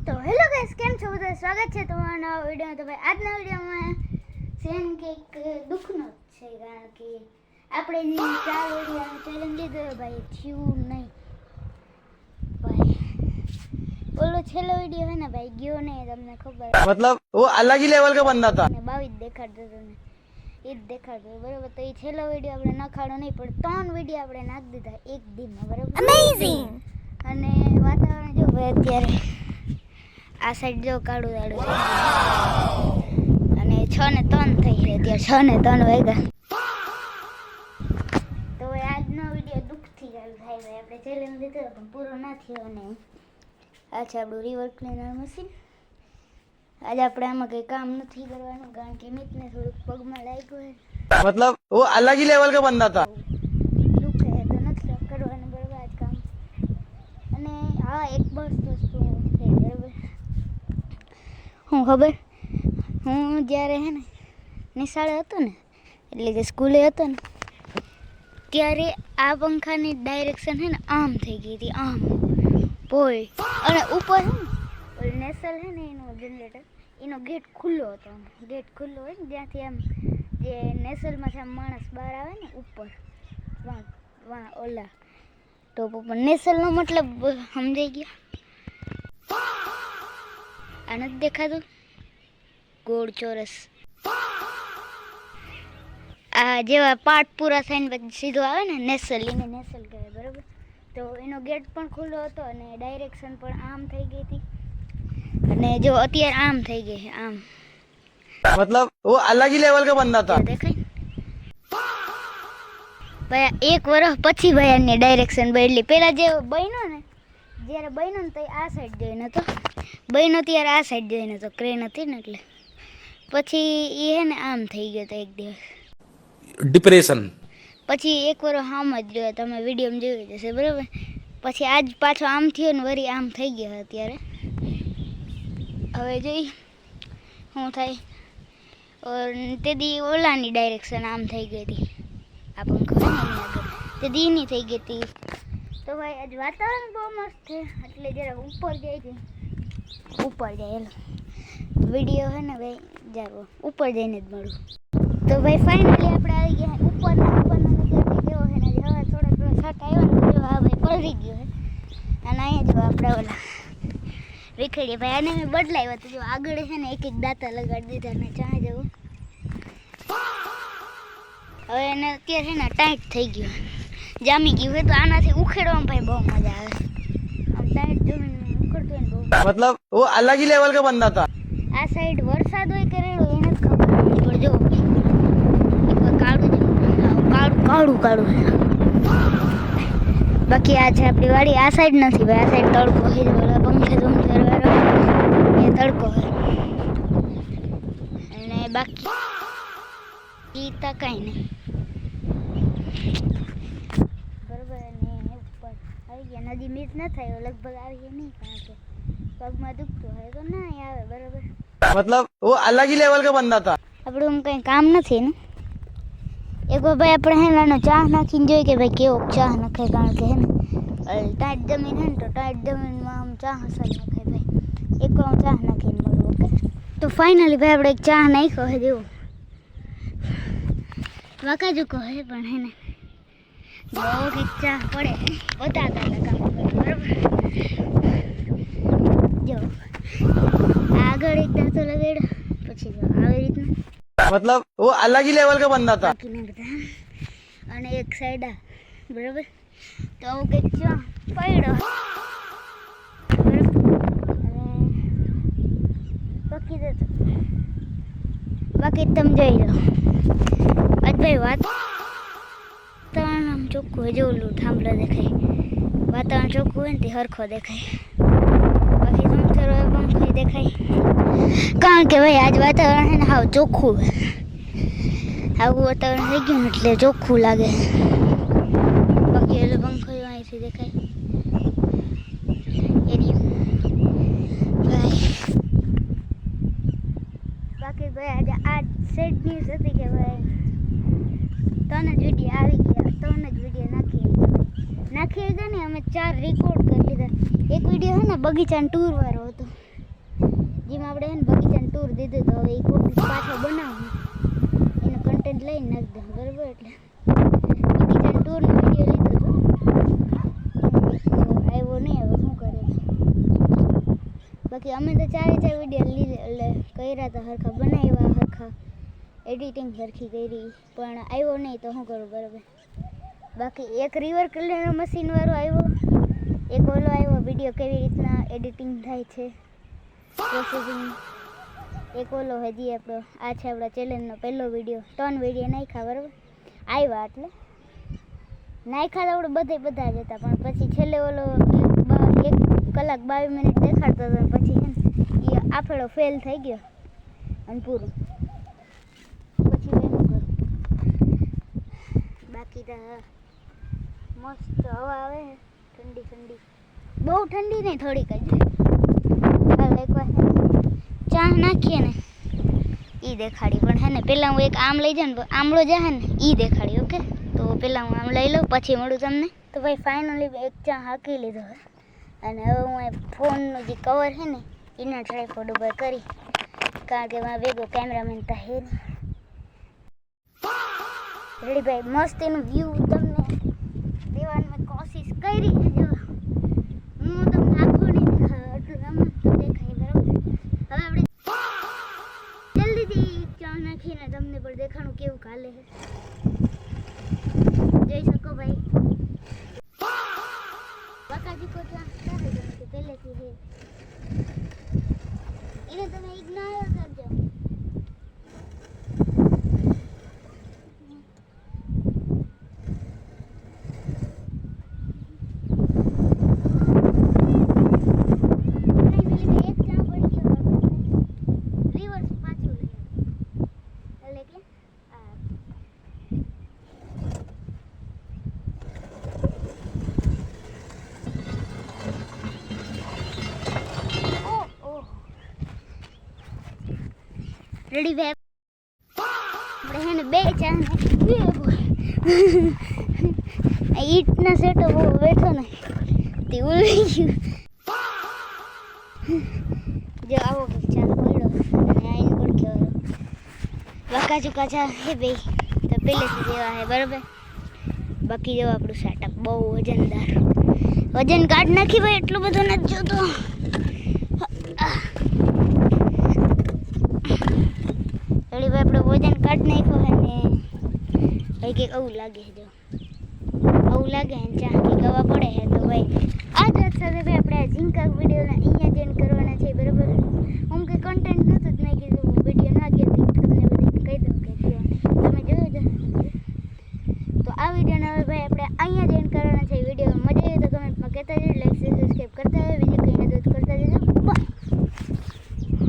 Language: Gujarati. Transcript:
તો હેલો ગાઈસ, કેમ છો બધા? સ્વાગત છે તમારા નવા વિડીયોમાં. તો ભાઈ આજના વિડીયોમાં સેમ કંઈક દુઃખનો જ છે, કારણ કે આપણે જે 4 વિડીયોનો ચેલેન્જ લીધો ભાઈ થયું નહીં ભાઈ. ઓલો છેલ્લો વિડીયો હે ને ભાઈ ગયો નહીં, તમને ખબર मतलब वो अलग ही लेवल का बंदा था. 22 દેખાડતો હતો ને એ જ દેખાડતો બરાબર. તો એ છેલ્લો વિડીયો આપણે નખાડો નહીં, પણ 3 વિડીયો આપણે નાખી દીધા એક દિનમાં બરાબર. અમેઝિંગ. અને વાતાવરણ જો ભાઈ અત્યારે આ સાઈડ જો કાળું દાડું છે અને 6:03 થઈ છે અત્યારે, 6:03 વાગ્યા. તો હવે આજનો વિડીયો દુઃખથી ચાલુ થાય ભાઈ. આપણે ચેલેન્જ લીધો પણ પૂરો ના થયો અને આ છે આપણું રિવર ક્લીનર મશીન. આજે આપણે આમાં કંઈ કામ નથી કરવાનું, કારણ કે મિતને થોડુંક પગમાં લાગ્યું હોય, मतलब वो अलग ही लेवल का बंदा था. દુઃખ છે તો નથી કરવાનું બરાબર આજ કામ. અને હા એક બસ વસ્તુ છે બરાબર, હું ખબર, હું જ્યારે હે ને નિશાળે હતો ને, એટલે કે સ્કૂલે હતો ને, ત્યારે આ પંખાની ડાયરેક્શન છે ને આમ થઈ ગઈ હતી, આમ પોઈ. અને ઉપર છે ને ઓલી નેસલ છે ને એનું જનરેટર, એનો ગેટ ખુલ્લો હતો. ગેટ ખુલ્લો હોય ને ત્યાંથી આમ જે નેસલમાંથી આમ માણસ બહાર આવે ને ઉપર વાં ઓલા ટોપ ઉપર, નેસલનો મતલબ સમજાઈ ગયા? આ નથી દેખાતું ગોળ ચોરસ, આ જેવા પાર્ટ પૂરા થઈને પછી સીધો આવે ને નેસલ, એને નેસલ કહેવાય બરાબર. તો એનો ગેટ પણ ખુલ્લો હતો અને ડાયરેક્શન પણ આમ થઈ ગઈ હતી, અને જો અત્યારે આમ થઈ ગઈ છે આમ, मतलब वो अलग ही लेवल का बंदा था. દેખાય ભાઈ. 1 વર્ષ પછી ભાઈ આની ડાયરેક્શન બદલી. પેલા જે બન્યો ને, જ્યારે બન્યો ને તો આ સાઈડ જોઈને હતો, બન્યો ત્યારે આ સાઈડ જોઈને હતો, ક્રેન હતી ને એટલે. પછી એ હે ને આમ થઈ ગયો હતો એક દિવસ, ડિપ્રેશન. પછી 1 વર્ષ આમ જ જોયો, તમે વિડીયોમાં જોઈ જશે બરાબર. પછી આજ પાછો આમ થયો ને વળી આમ થઈ ગયો અત્યારે. હવે જોઈ શું થાય. તે દી ઓલાની ડાયરેક્શન આમ થઈ ગઈ હતી, આ પંખો એની આગળ તે દીની થઈ ગઈ હતી. તો ભાઈ આજ વાતાવરણ બહુ મસ્ત છે, એટલે જરા ઉપર જાય છે, ઉપર જાય એલો વિડીયો હે ને ભાઈ જાઓ ઉપર જઈને જ મળું. તો ભાઈ ફાઇનલી આપણે આવી ગયા ઉપરના નજારો કેવો છે ને, હવા થોડા છાંટા આવ્યા ને જો હા ભાઈ પલળી ગયો છે. અને અહીંયા જો આપણે ઓલા વિખેડીએ ભાઈ, આને મેં બદલાવ્યો તો જો આગળ છે ને એક દાંતા લગાડી દીધા ને ચા જવું. હવે એને અત્યારે છે ને ટાઈટ થઈ ગયું, જામી ગયું હોય, તો આનાથી ઉખેડવામાં ભાઈ બહુ મજા આવે. આમ ટાઈટ જમીન ઉખડતું હોય ને બહુ. मतलब वो अलग ही लेवल का बंदा था. આ સાઈડ વરસાદ હોય કે રેડો એને જ ખબર નથી, પણ જો એકવાર કાળું બાકી આ છે આપણી વાડી. આ સાઈડ નથી ભાઈ, આ સાઈડ તડકો છે, ઓલા પંખે ઝુમઝર વાળો એ તડકો છે. અને બાકી ગીતા કાંઈ નહીં બરાબર. અને ઉપર આવી ગયા, નદી મિસ ન થાય લગભગ આવીએ નહીં, કારણ કે પગમાં દુખતું હોય તો ના આવે બરાબર. मतलब वो अलग ही लेवल का बंदा था. આપણું કંઈ કામ નથી ને. એક વાર ભાઈ આપણે હે ને ચા નાખીને જોઈએ કે ભાઈ કેવો ચા નખાય, કારણ કે હે ને ટાઈટ જમીન હે ને તો ટાઈટ જમીનમાં આમ ચા હસન નખાય ભાઈ. એક વાર ચા નાખીને મળું. ઓકે, તો ફાઇનલી ભાઈ આપણે એક ચા નાખ્યો હે જેવું વાકાજુ કહે, પણ હે ને જો કંઈક ચા પડે બતાતા હતા કામ કરે બરાબર. જો આગળ એક દાંતો લગાડ્યો, પછી જો આવી રીતના, मतलब वो अलग ही लेवल का बंदा था. બાકીને બધા અને એક સાઈડ આ બરાબર. તો આવું કંઈક ચા પડ્યો બરાબર. અને બાકી તમે જોઈ લો આજ ભાઈ વાતાવરણ આમ ચોખ્ખું હોય, જેવું થાંભલો દેખાય, વાતાવરણ ચોખ્ખું હોય ને તે હરખો દેખાય. બાકી સમથર પંખો દેખાય, કારણ કે ભાઈ આજ વાતાવરણ છે ને હાવ ચોખ્ખું હોય. આવું વાતાવરણ થઈ ગયું એટલે ચોખ્ખું લાગે. બાકી એટલે પંખો અહીંથી દેખાય એરિયો ભાઈ. બાકી ભાઈ આજે આ સેટ ન્યૂઝ હતી કે ભાઈ 3 જ વિડીયો આવી ગયા, 3 જ વિડીયો નાખી ગયા ને અમે 4 રેકોર્ડ કરી લીધા. એક વિડીયો છે ને બગીચાની ટૂર વાળો હતો, જેમાં આપણે એને બગીચાનું ટૂર દીધું તો હવે એ કોક પાછો બનાવું એનો કન્ટેન્ટ લઈને નાખી દઉં બરાબર. એટલે બગીચાનું ટૂરનો વિડીયો લીધો હતો આવ્યો નહીં, હવે શું કરે. બાકી અમે તો 4 વિડીયો લીધે એટલે કર્યા હતા, હરખા બનાવ્યા, હરખા એડિટિંગ સરખી કરી, પણ આવ્યો નહીં તો શું કરું બરાબર. બાકી એક રિવર ક્લીનર મશીનવાળો આવ્યો, એક ઓલો આવ્યો વિડીયો કેવી રીતના એડિટિંગ થાય છે પ્રોસેસિંગ, એક ઓલો હજી આપણો આ છે આપણા ચેનલનો પહેલો વિડીયો, 3 વિડીયો નાખ્યા બરાબર. આવ્યા એટલે નાખ્યા તો આપણે બધા જ હતા, પણ પછી છેલ્લે ઓલો 1 કલાક 22 મિનિટ દેખાડતો હતો, પછી છે ને એ આફેડો ફેલ થઈ ગયો અને પૂરું. પછી મેં શું કરું. બાકી તો મસ્ત હવા આવે ઠંડી ઠંડી, બહુ ઠંડી નહીં, થોડીક જ. હાલ એકવાર ચા નાખીએ ને એ દેખાડી, પણ હે ને પહેલાં હું એક આમ લઈ જાઉં ને આમળો જાય ને એ દેખાડી. ઓકે, તો પહેલાં હું આમ લઈ લઉં પછી મળું તમને. તો ભાઈ ફાઇનલી એક ચા હાંકી લીધો હવે, અને હવે હું એ ફોનનું જે કવર છે ને એના ટ્રાયપોડ ઉપર કરી, કારણ કે મારા ભેગો કેમેરામેન તો હે નહીં. રેડી ભાઈ, મસ્ત એનું વ્યૂ તમને દેવાની મેં કોશિશ કરી છે. જો હું તમને આખો નહીં દેખાય એટલું આમ તો દેખાય બરાબર. હવે આપણે જલ્દીથી ચા નાખીને તમને પણ દેખાણું કેવું કાલે છે, જોઈ શકો ભાઈ. બકાજી કો ચા સારું ગમે છે પહેલેથી છે, એને તમે ઇગ્નોર કરજો. રેડી ભાઈ, આપણે હે ને 2 ચા ને ઈટના સેટો બહુ બેઠો ને તે ઉલવી ગયું. જો આવો ચા પડ્યો અને આઈને પણ કહેવાય વાકા ચૂકા ચા હે બે તો પહેલેથી જેવા હે બરાબર. બાકી જો આપણું સેટઅપ બહુ વજનદાર, વજન કાઢ નાખી ભાઈ, એટલું બધું નથી જોતો. રેડી ભાઈ, આપણે વજન કાઢ નાખ્યો હે ને ભાઈ કંઈક આવું લાગે છે. જો આવું લાગે ને ચા કે ગવા પડે છે. તો ભાઈ આ જ વાત સાથે ભાઈ આપણે આ ઝીંકા વિડીયોને અહીંયા જ એન્ડ કરવાના છે બરાબર. હું કંઈ કન્ટેન્ટ નહોતું જ મેં કીધું વિડીયો ના ગયો તમને બધી કહી દઉં કે તમે જોયો જ. તો આ વિડીયોને હવે ભાઈ આપણે અહીંયા જ એન્ડ